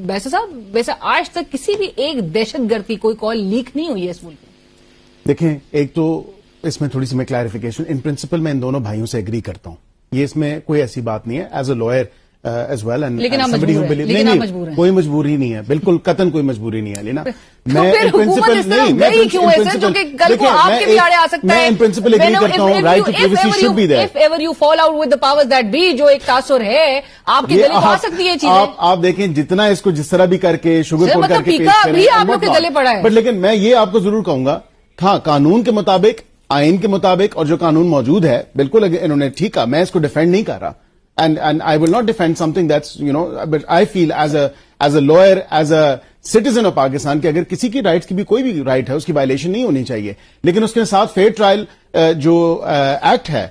بیسا صاحب ویسے آج تک کسی بھی ایک دہشت گرد کی کوئی کال لیک نہیں ہوئی ہے اس ملک میں؟ دیکھیں، ایک تو اس میں تھوڑی سی میں کلیریفیکیشن، ان پرنسپل میں ان دونوں بھائیوں سے ایگری کرتا ہوں، یہ اس میں کوئی ایسی بات نہیں ہے as a lawyer as well. لیکن آپ مجبور ہیں. کوئی مجبوری نہیں ہے، بالکل قطن کوئی مجبوری نہیں ہے لینا. میں ان پرنسپل نہیں، کیوں ہے سر؟ جو کہ کل کو آپ کے بھی آڑے آ سکتا ہے. میں ان پرنسپل ایگری کرتا ہوں، right to privacy should be there. If ever you fall out with the powers that be, جو ایک تاثر ہے آپ کے گلے آ سکتی ہے چیزیں. آپ دیکھیں جتنا اس کو جس طرح بھی کر کے شوگر کوٹ کر کے پیش کریں آپ لوگ کے گلے پڑا ہے. بٹ لیکن میں یہ آپ کو ضرور کہوں گا، ہاں قانون کے مطابق، آئین کے مطابق اور جو قانون موجود ہے، بالکل انہوں نے ٹھیک کہا، میں اس کو ڈیفینڈ نہیں کر رہا. And I will not defend something that's, but I feel as a lawyer, as a citizen of Pakistan, کہ اگر کسی کی رائٹس کی بھی کوئی بھی رائٹ ہے اس کی وائلیشن نہیں ہونی چاہیے، لیکن اس کے ساتھ فیئر ٹرائل جو ایکٹ ہے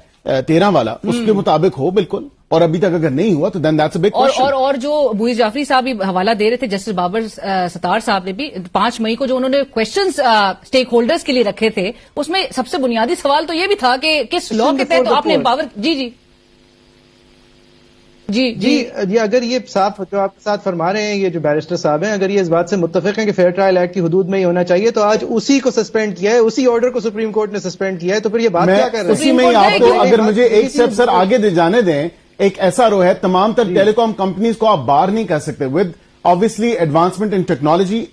13 والا، اس کے مطابق ہو بالکل. اور ابھی تک اگر نہیں ہوا تو then that's a big question. اور جو موئز جعفری صاحب بھی حوالہ دے رہے تھے، جسٹس بابر ستار صاحب نے بھی 5 مئی کو جو انہوں نے کویشچنز اسٹیک ہولڈرز کے لیے رکھے تھے، اس میں سب سے بنیادی سوال تو یہ بھی تھا کہ کس لا کے تحت آپ نے امپاور. جی اگر یہ صاف جو آپ کے ساتھ فرما رہے ہیں یہ جو بیرسٹر صاحب ہیں، اگر یہ اس بات سے متفق ہیں کہ فیئر ٹرائل ایکٹ کی حدود میں ہی ہونا چاہیے، تو آج اسی کو سسپینڈ کیا ہے، اسی آرڈر کو سپریم کورٹ نے سسپینڈ کیا ہے، تو پھر یہ بات کیا کر رہے ہیں؟ اسی میں آپ کو اگر مجھے ایک اسٹیپ سر آگے جانے دیں، ایک ایسا رو ہے تمام تر ٹیلی کام کمپنیز کو آپ بار نہیں کر سکتے with obviously advancement in technology.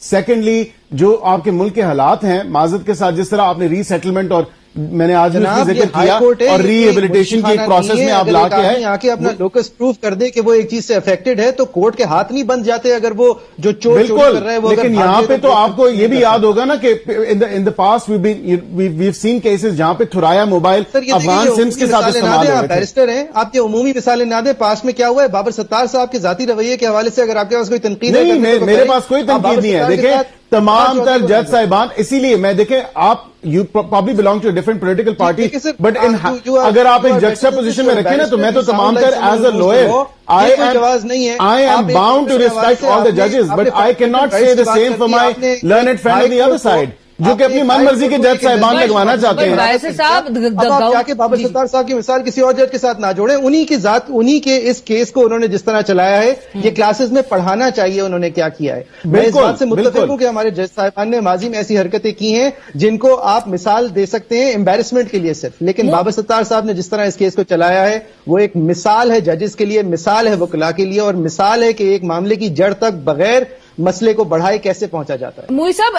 Secondly جو آپ کے ملک کے حالات ہیں، معذرت کے ساتھ جس طرح آپ نے ری سیٹلمنٹ اور میں نے آج بھی اس کا ذکر کیا اور ری ایبلیٹیشن کی ایک پروسیس میں آپ لا کے آ کے اپنا لوکس پروف کر دے کہ وہ ایک چیز سے افیکٹڈ ہے، تو کورٹ کے ہاتھ نہیں بند جاتے اگر وہ جو چور کر رہا ہے وہ. لیکن یہاں پہ تو آپ کو یہ بھی یاد ہوگا نا کہ in the past we've seen cases جہاں پہ تھرایا موبائل افغان سمز کے ساتھ استعمال ہو رہے تھے. بیرسٹر ہیں، آپ کے عمومی مثالیں نہ دیں. پاسٹ میں کیا ہوا ہے؟ بابر ستار صاحب کے ذاتی رویے کے حوالے سے اگر آپ کے پاس کوئی تنقید ہے؟ نہیں، میرے پاس کوئی تنقید نہیں ہے. دیکھیں تمام تر جج صاحبان، اسی لیے میں دیکھیں آپ you probably belong to different political party, but اگر آپ ایک جسٹا پوزیشن میں رکھیں نا تو میں تو تمام تر as a lower I am bound to respect all the judges, but I cannot say the same for my learned friend on the other side, جو کہ اپنی من مرضی کے جج صاحبان لگوانا چاہتے ہیں. اب جا کے بابر ستار صاحب کی مثال کسی اور جج کے ساتھ نہ جوڑیں. انہی کے اس کیس کو انہوں نے جس طرح چلایا ہے، یہ کلاسز میں پڑھانا چاہیے انہوں نے کیا کیا ہے. میں اس بات سے متفق ہوں کہ ہمارے جج صاحبان نے ماضی میں ایسی حرکتیں کی ہیں جن کو آپ مثال دے سکتے ہیں امبیرسمنٹ کے لیے صرف، لیکن بابر ستار صاحب نے جس طرح اس کیس کو چلایا ہے وہ ایک مثال ہے ججز کے لیے، مثال ہے وکلا کے لیے، اور مثال ہے کہ ایک معاملے کی جڑ تک بغیر مسئلے کو بڑھائے کیسے پہنچا جاتا ہے. موئی صاحب